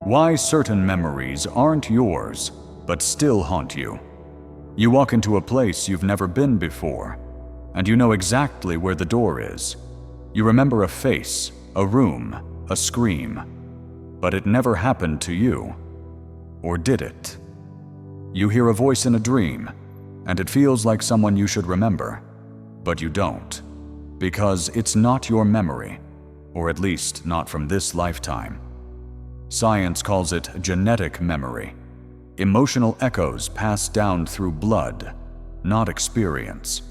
Why certain memories aren't yours, but still haunt you. You walk into a place you've never been before, and you know exactly where the door is. You remember a face, a room, a scream, but it never happened to you. Or did it? You hear a voice in a dream, and it feels like someone you should remember, but you don't, because it's not your memory, or at least not from this lifetime. Science calls it genetic memory, emotional echoes passed down through blood, not experience.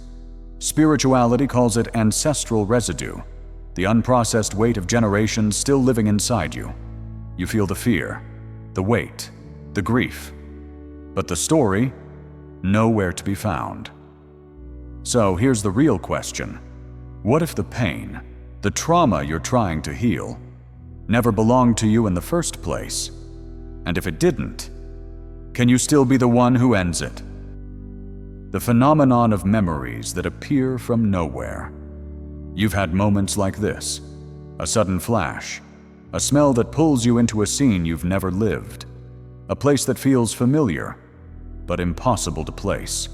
Spirituality calls it ancestral residue, the unprocessed weight of generations still living inside you. You feel the fear, the weight, the grief, but the story, nowhere to be found. So here's the real question. What if the pain, the trauma you're trying to heal, never belonged to you in the first place? And if it didn't, can you still be the one who ends it? The phenomenon of memories that appear from nowhere. You've had moments like this, a sudden flash, a smell that pulls you into a scene you've never lived, a place that feels familiar, but impossible to place,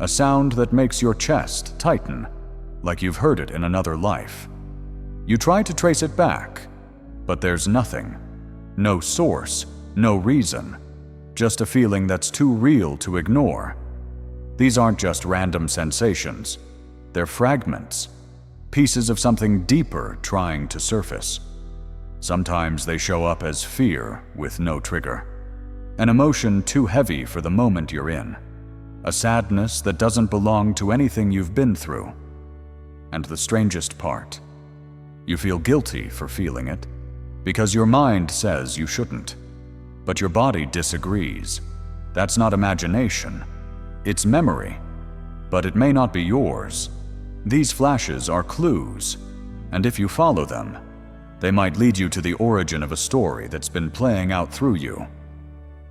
a sound that makes your chest tighten, like you've heard it in another life. You try to trace it back, but there's nothing, no source, no reason, just a feeling that's too real to ignore. These aren't just random sensations, they're fragments, pieces of something deeper trying to surface. Sometimes they show up as fear with no trigger, an emotion too heavy for the moment you're in, a sadness that doesn't belong to anything you've been through. And the strangest part, you feel guilty for feeling it, because your mind says you shouldn't, but your body disagrees. That's not imagination, it's memory, but it may not be yours. These flashes are clues, and if you follow them, they might lead you to the origin of a story that's been playing out through you,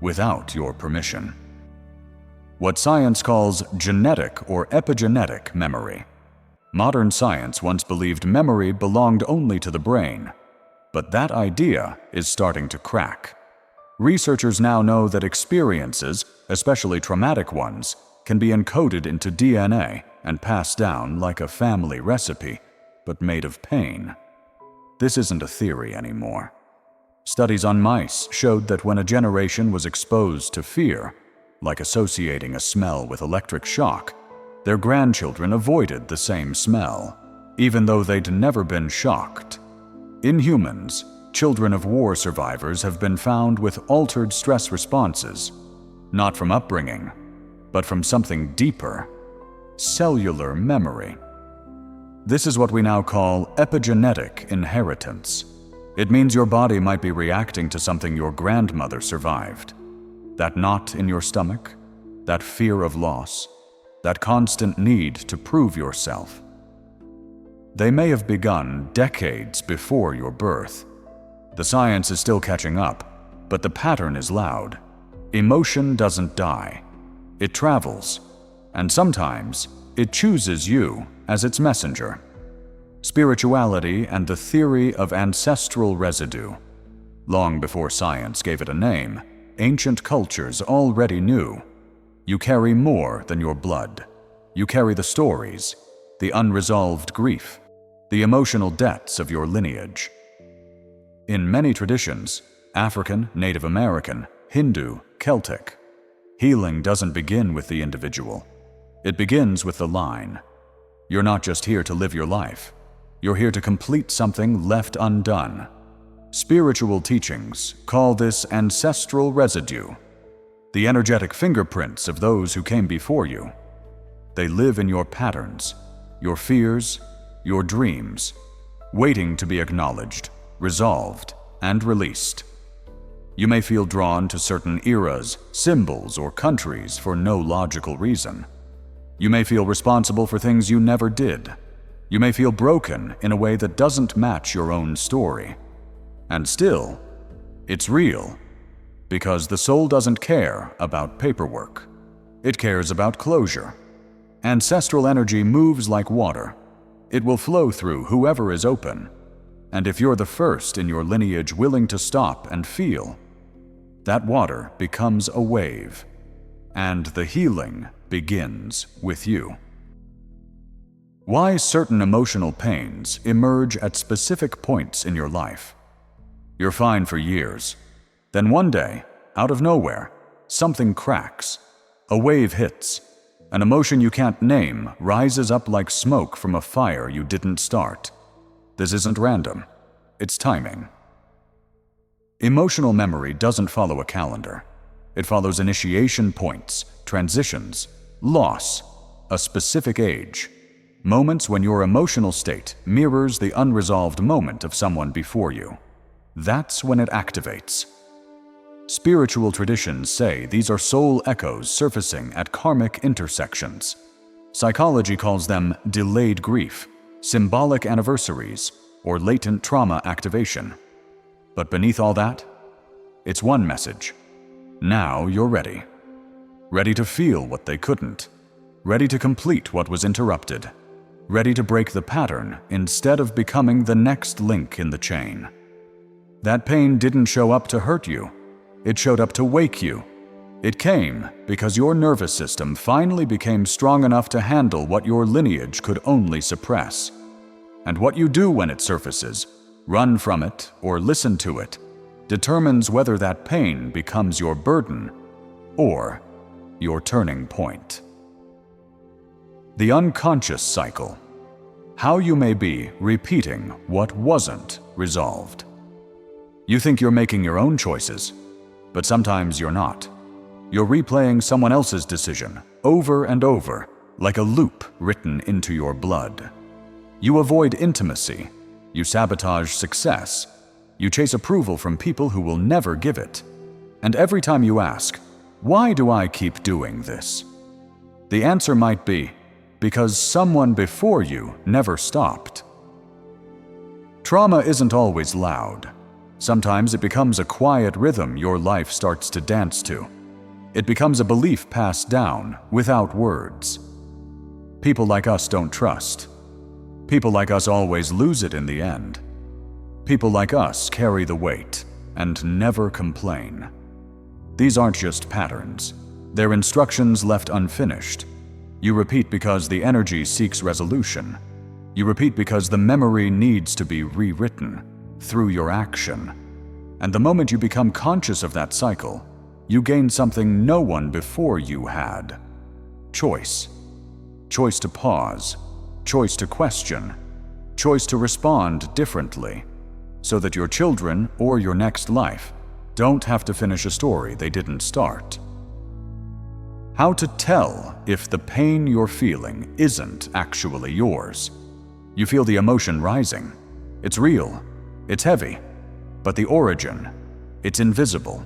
without your permission. What science calls genetic or epigenetic memory. Modern science once believed memory belonged only to the brain, but that idea is starting to crack. Researchers now know that experiences, especially traumatic ones, can be encoded into DNA and passed down like a family recipe, but made of pain. This isn't a theory anymore. Studies on mice showed that when a generation was exposed to fear, like associating a smell with electric shock, their grandchildren avoided the same smell, even though they'd never been shocked. In humans, children of war survivors have been found with altered stress responses, not from upbringing, but from something deeper, cellular memory. This is what we now call epigenetic inheritance. It means your body might be reacting to something your grandmother survived. That knot in your stomach, that fear of loss, that constant need to prove yourself. They may have begun decades before your birth. The science is still catching up, but the pattern is loud. Emotion doesn't die. It travels, and sometimes it chooses you as its messenger. Spirituality and the theory of ancestral residue. Long before science gave it a name, ancient cultures already knew. You carry more than your blood. You carry the stories, the unresolved grief, the emotional debts of your lineage. In many traditions, African, Native American, Hindu, Celtic, healing doesn't begin with the individual. It begins with the line. You're not just here to live your life. You're here to complete something left undone. Spiritual teachings call this ancestral residue, the energetic fingerprints of those who came before you. They live in your patterns, your fears, your dreams, waiting to be acknowledged, resolved, and released. You may feel drawn to certain eras, symbols, or countries for no logical reason. You may feel responsible for things you never did. You may feel broken in a way that doesn't match your own story. And still, it's real, because the soul doesn't care about paperwork. It cares about closure. Ancestral energy moves like water. It will flow through whoever is open. And if you're the first in your lineage willing to stop and feel, That water becomes a wave, and the healing begins with you. Why certain emotional pains emerge at specific points in your life. You're fine for years. Then one day, out of nowhere, something cracks. A wave hits. An emotion you can't name rises up like smoke from a fire you didn't start. This isn't random. It's timing. Emotional memory doesn't follow a calendar. It follows initiation points, transitions, loss, a specific age, moments when your emotional state mirrors the unresolved moment of someone before you. That's when it activates. Spiritual traditions say these are soul echoes surfacing at karmic intersections. Psychology calls them delayed grief, symbolic anniversaries, or latent trauma activation. But beneath all that, it's one message. Now you're ready. Ready to feel what they couldn't. Ready to complete what was interrupted. Ready to break the pattern instead of becoming the next link in the chain. That pain didn't show up to hurt you. It showed up to wake you. It came because your nervous system finally became strong enough to handle what your lineage could only suppress. And what you do when it surfaces, run from it or listen to it, determines whether that pain becomes your burden or your turning point. The unconscious cycle. How you may be repeating what wasn't resolved. You think you're making your own choices, but sometimes you're not. You're replaying someone else's decision over and over, like a loop written into your blood. You avoid intimacy. You sabotage success. You chase approval from people who will never give it. And every time you ask, why do I keep doing this? The answer might be, because someone before you never stopped. Trauma isn't always loud. Sometimes it becomes a quiet rhythm your life starts to dance to. It becomes a belief passed down without words. People like us don't trust. People like us always lose it in the end. People like us carry the weight and never complain. These aren't just patterns. They're instructions left unfinished. You repeat because the energy seeks resolution. You repeat because the memory needs to be rewritten through your action. And the moment you become conscious of that cycle, you gain something no one before you had. Choice. Choice to pause. Choice to question. Choice to respond differently, so that your children or your next life don't have to finish a story they didn't start. How to tell if the pain you're feeling isn't actually yours. You feel the emotion rising. It's real. It's heavy. But the origin, it's invisible.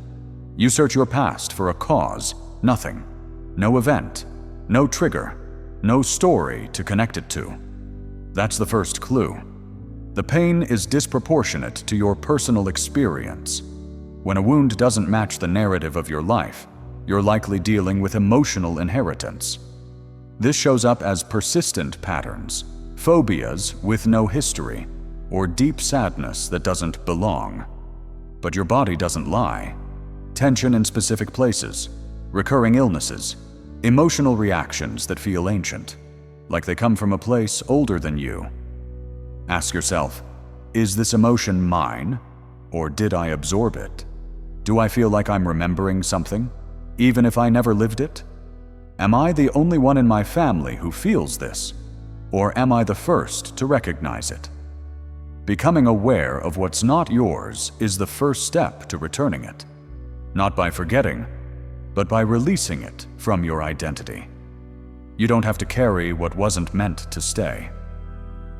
You search your past for a cause, nothing. No event, no trigger, no story to connect it to. That's the first clue. The pain is disproportionate to your personal experience. When a wound doesn't match the narrative of your life, you're likely dealing with emotional inheritance. This shows up as persistent patterns, phobias with no history, or deep sadness that doesn't belong. But your body doesn't lie. Tension in specific places, recurring illnesses, emotional reactions that feel ancient, like they come from a place older than you. Ask yourself, is this emotion mine, or did I absorb it? Do I feel like I'm remembering something, even if I never lived it? Am I the only one in my family who feels this, or am I the first to recognize it? Becoming aware of what's not yours is the first step to returning it, not by forgetting, but by releasing it from your identity. You don't have to carry what wasn't meant to stay.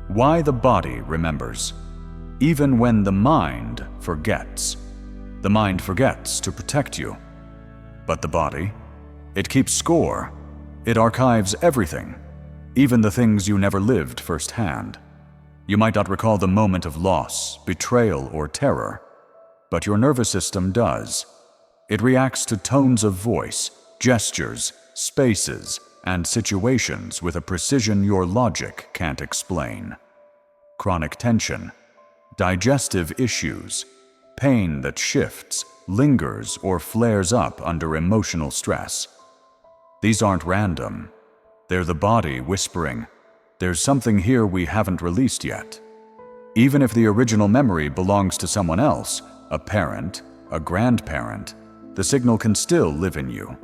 Why the body remembers, even when the mind forgets. The mind forgets to protect you, but the body, it keeps score. It archives everything, even the things you never lived firsthand. You might not recall the moment of loss, betrayal, or terror, but your nervous system does. It reacts to tones of voice, gestures, spaces, and situations with a precision your logic can't explain. Chronic tension, digestive issues, pain that shifts, lingers, or flares up under emotional stress. These aren't random. They're the body whispering, "There's something here we haven't released yet." Even if the original memory belongs to someone else, a parent, a grandparent, the signal can still live in you.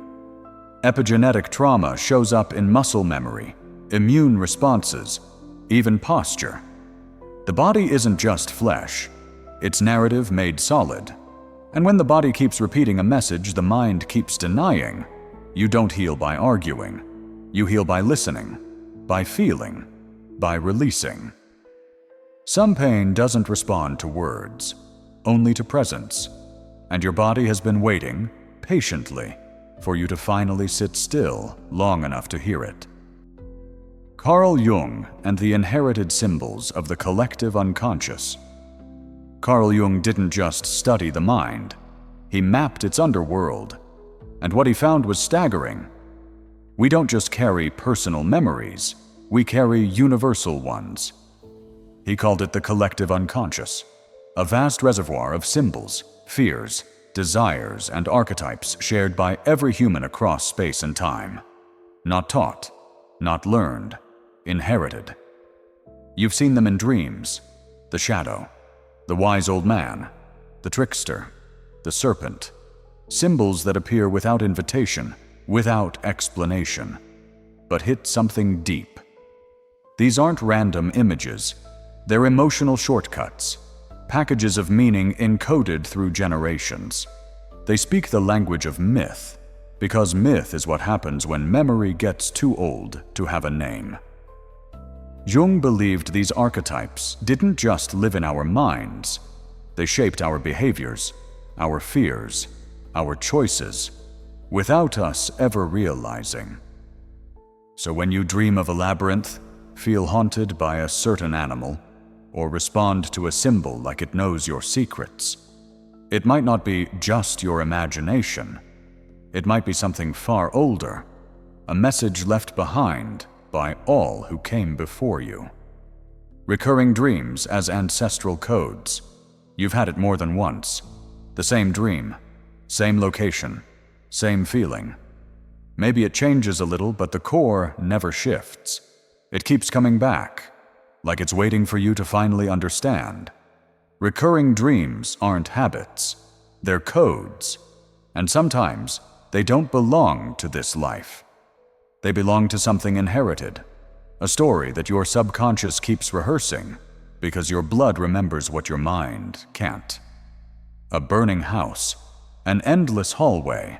Epigenetic trauma shows up in muscle memory, immune responses, even posture. The body isn't just flesh, it's narrative made solid. And when the body keeps repeating a message the mind keeps denying, you don't heal by arguing. You heal by listening, by feeling, by releasing. Some pain doesn't respond to words, only to presence, and your body has been waiting, patiently, for you to finally sit still long enough to hear it. Carl Jung and the inherited symbols of the collective unconscious. Carl Jung didn't just study the mind, he mapped its underworld, and what he found was staggering. We don't just carry personal memories, we carry universal ones. He called it the collective unconscious, a vast reservoir of symbols, fears, desires, and archetypes shared by every human across space and time. Not taught, not learned, inherited. You've seen them in dreams, the shadow, the wise old man, the trickster, the serpent, symbols that appear without invitation, without explanation, but hit something deep. These aren't random images, they're emotional shortcuts, packages of meaning encoded through generations. They speak the language of myth, because myth is what happens when memory gets too old to have a name. Jung believed these archetypes didn't just live in our minds, they shaped our behaviors, our fears, our choices, without us ever realizing. So when you dream of a labyrinth, feel haunted by a certain animal, or respond to a symbol like it knows your secrets, it might not be just your imagination. It might be something far older, a message left behind by all who came before you. Recurring dreams as ancestral codes. You've had it more than once. The same dream, same location, same feeling. Maybe it changes a little, but the core never shifts. It keeps coming back, like it's waiting for you to finally understand. Recurring dreams aren't habits, they're codes, and sometimes they don't belong to this life. They belong to something inherited, a story that your subconscious keeps rehearsing because your blood remembers what your mind can't. A burning house, an endless hallway,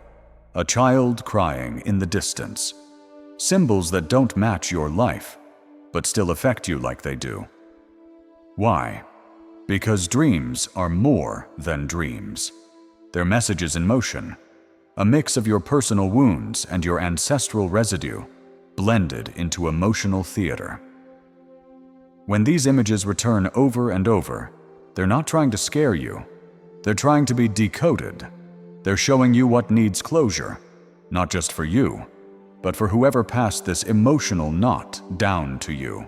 a child crying in the distance. Symbols that don't match your life, but still affect you like they do. Why? Because dreams are more than dreams. They're messages in motion, a mix of your personal wounds and your ancestral residue, blended into emotional theater. When these images return over and over, they're not trying to scare you. They're trying to be decoded. They're showing you what needs closure, not just for you, but for whoever passed this emotional knot down to you.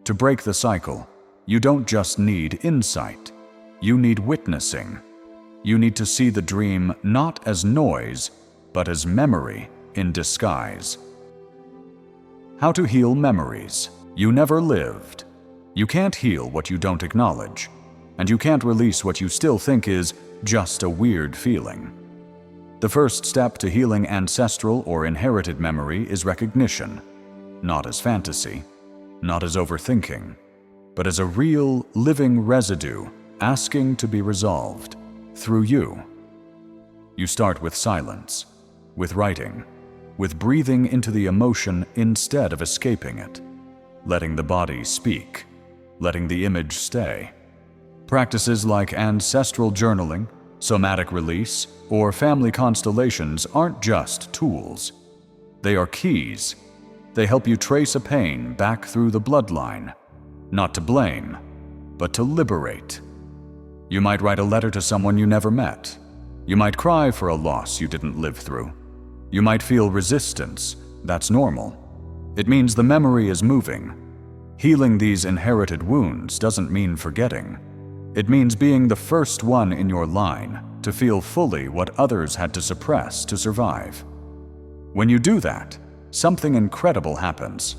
To break the cycle, you don't just need insight, you need witnessing. You need to see the dream not as noise, but as memory in disguise. How to heal memories you never lived. You can't heal what you don't acknowledge, and you can't release what you still think is just a weird feeling. The first step to healing ancestral or inherited memory is recognition, not as fantasy, not as overthinking, but as a real, living residue asking to be resolved through you. You start with silence, with writing, with breathing into the emotion instead of escaping it, letting the body speak, letting the image stay. Practices like ancestral journaling, somatic release, or family constellations aren't just tools. They are keys. They help you trace a pain back through the bloodline, not to blame, but to liberate. You might write a letter to someone you never met. You might cry for a loss you didn't live through. You might feel resistance. That's normal. It means the memory is moving. Healing these inherited wounds doesn't mean forgetting. It means being the first one in your line, to feel fully what others had to suppress to survive. When you do that, something incredible happens.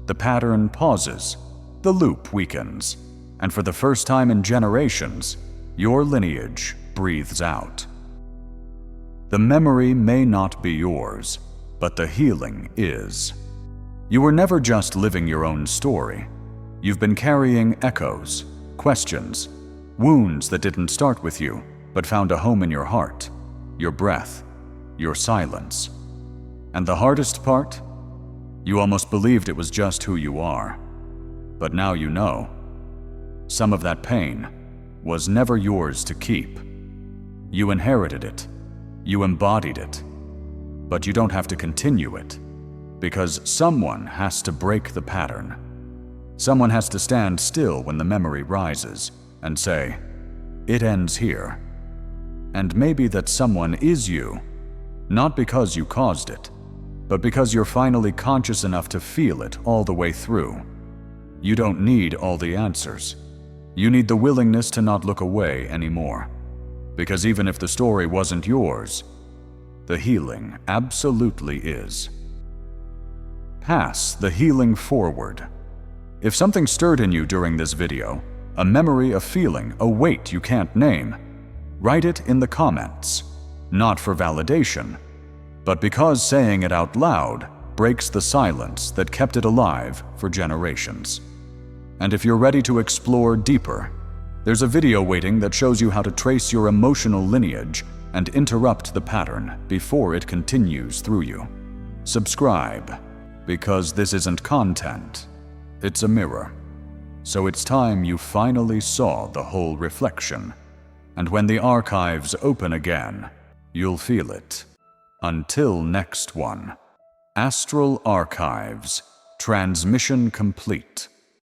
The pattern pauses, the loop weakens, and for the first time in generations, your lineage breathes out. The memory may not be yours, but the healing is. You were never just living your own story. You've been carrying echoes, questions, wounds that didn't start with you, but found a home in your heart, your breath, your silence. And the hardest part? You almost believed it was just who you are. But now you know. Some of that pain was never yours to keep. You inherited it. You embodied it. But you don't have to continue it, because someone has to break the pattern. Someone has to stand still when the memory rises and say, "It ends here." And maybe that someone is you, not because you caused it, but because you're finally conscious enough to feel it all the way through. You don't need all the answers. You need the willingness to not look away anymore. Because even if the story wasn't yours, the healing absolutely is. Pass the healing forward. If something stirred in you during this video, a memory, a feeling, a weight you can't name, write it in the comments. Not for validation, but because saying it out loud breaks the silence that kept it alive for generations. And if you're ready to explore deeper, there's a video waiting that shows you how to trace your emotional lineage and interrupt the pattern before it continues through you. Subscribe, because this isn't content, it's a mirror. So it's time you finally saw the whole reflection. And when the archives open again, you'll feel it. Until next one. Astral Archives. Transmission complete.